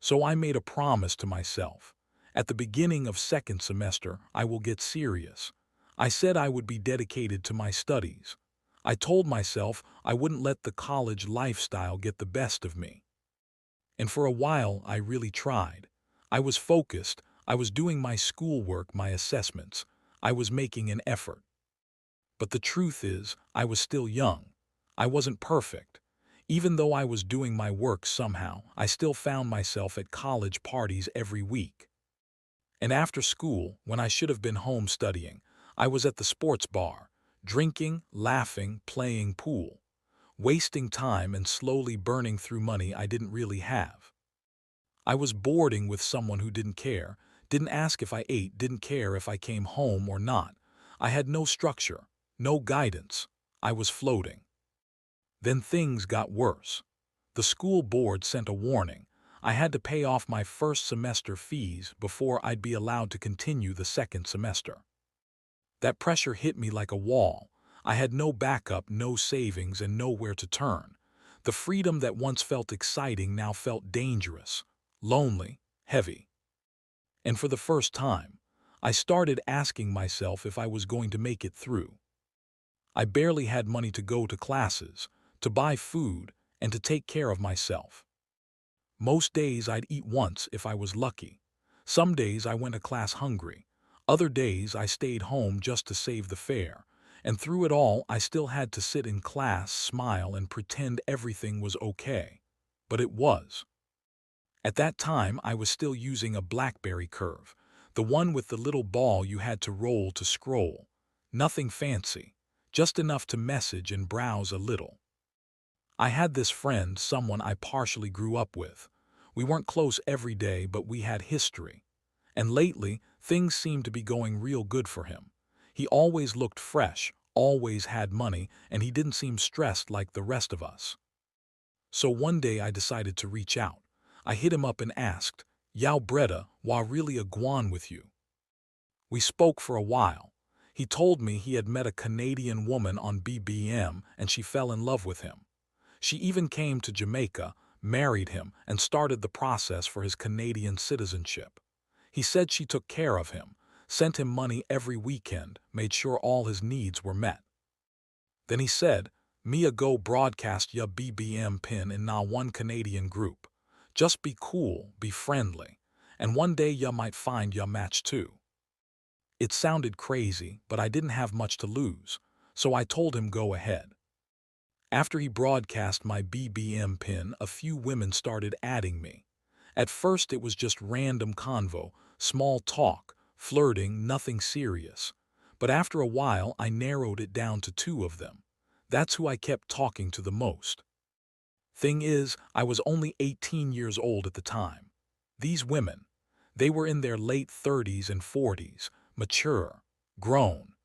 So I made a promise to myself. At the beginning of second semester, I will get serious. I said I would be dedicated to my studies. I told myself I wouldn't let the college lifestyle get the best of me. And for a while, I really tried. I was focused. I was doing my schoolwork, my assessments. I was making an effort. But the truth is, I was still young. I wasn't perfect. Even though I was doing my work somehow, I still found myself at college parties every week. And after school, when I should have been home studying, I was at the sports bar, drinking, laughing, playing pool, wasting time and slowly burning through money I didn't really have. I was boarding with someone who didn't care, didn't ask if I ate, didn't care if I came home or not. I had no structure, no guidance. I was floating. Then things got worse. The school board sent a warning. I had to pay off my first semester fees before I'd be allowed to continue the second semester. That pressure hit me like a wall. I had no backup, no savings, and nowhere to turn. The freedom that once felt exciting now felt dangerous, lonely, heavy. And for the first time, I started asking myself if I was going to make it through. I barely had money to go to classes, to buy food, and to take care of myself. Most days I'd eat once if I was lucky. Some days I went to class hungry. Other days I stayed home just to save the fare. And through it all, I still had to sit in class, smile, and pretend everything was okay. But it was. At that time, I was still using a BlackBerry Curve, the one with the little ball you had to roll to scroll. Nothing fancy, just enough to message and browse a little. I had this friend, someone I partially grew up with. We weren't close every day, but we had history. And lately, things seemed to be going real good for him. He always looked fresh, always had money, and he didn't seem stressed like the rest of us. So one day I decided to reach out. I hit him up and asked, "Yao Breda, wa really a guan with you?" We spoke for a while. He told me he had met a Canadian woman on BBM and she fell in love with him. She even came to Jamaica, married him, and started the process for his Canadian citizenship. He said she took care of him, sent him money every weekend, made sure all his needs were met. Then he said, "Mia go broadcast ya BBM pin in na one Canadian group. Just be cool, be friendly, and one day ya might find ya match too." It sounded crazy, but I didn't have much to lose, so I told him go ahead. After he broadcast my BBM pin, a few women started adding me. At first it was just random convo, small talk, flirting, nothing serious. But after a while I narrowed it down to two of them. That's who I kept talking to the most. Thing is, I was only 18 years old at the time. These women, they were in their late 30s and 40s, mature, grown.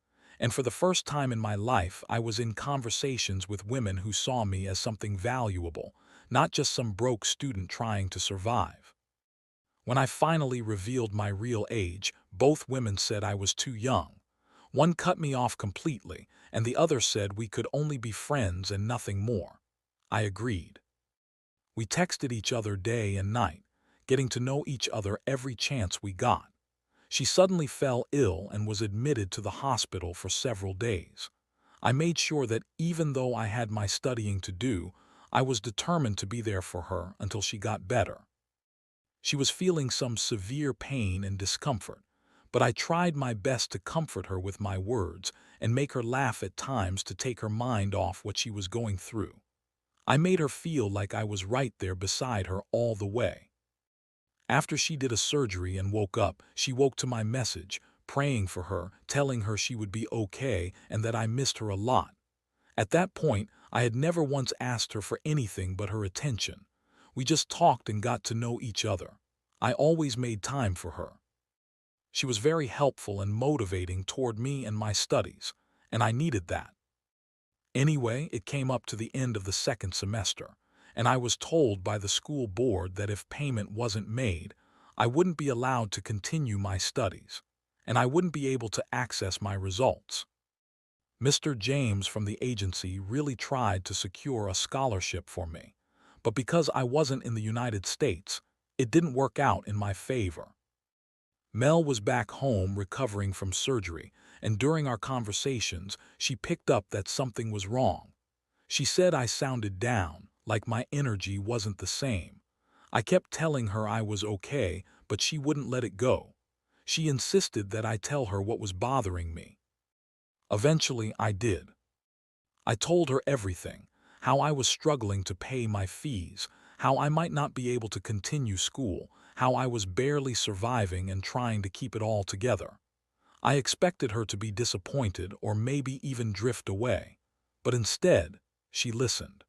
And for the first time in my life, I was in conversations with women who saw me as something valuable, not just some broke student trying to survive. When I finally revealed my real age, both women said I was too young. One cut me off completely, and the other said we could only be friends and nothing more. I agreed. We texted each other day and night, getting to know each other every chance we got. She suddenly fell ill and was admitted to the hospital for several days. I made sure that even though I had my studying to do, I was determined to be there for her until she got better. She was feeling some severe pain and discomfort, but I tried my best to comfort her with my words and make her laugh at times to take her mind off what she was going through. I made her feel like I was right there beside her all the way. After she did a surgery and woke up, she woke to my message, praying for her, telling her she would be okay and that I missed her a lot. At that point, I had never once asked her for anything but her attention. We just talked and got to know each other. I always made time for her. She was very helpful and motivating toward me and my studies, and I needed that. Anyway, it came up to the end of the second semester, and I was told by the school board that if payment wasn't made, I wouldn't be allowed to continue my studies, and I wouldn't be able to access my results. Mr. James from the agency really tried to secure a scholarship for me, but because I wasn't in the United States, It didn't work out in my favor. Mel was back home recovering from surgery, and during our conversations, she picked up that something was wrong. She said I sounded down, like my energy wasn't the same. I kept telling her I was okay, but she wouldn't let it go. She insisted that I tell her what was bothering me. Eventually, I did. I told her everything, how I was struggling to pay my fees, how I might not be able to continue school, how I was barely surviving and trying to keep it all together. I expected her to be disappointed or maybe even drift away, but instead, she listened.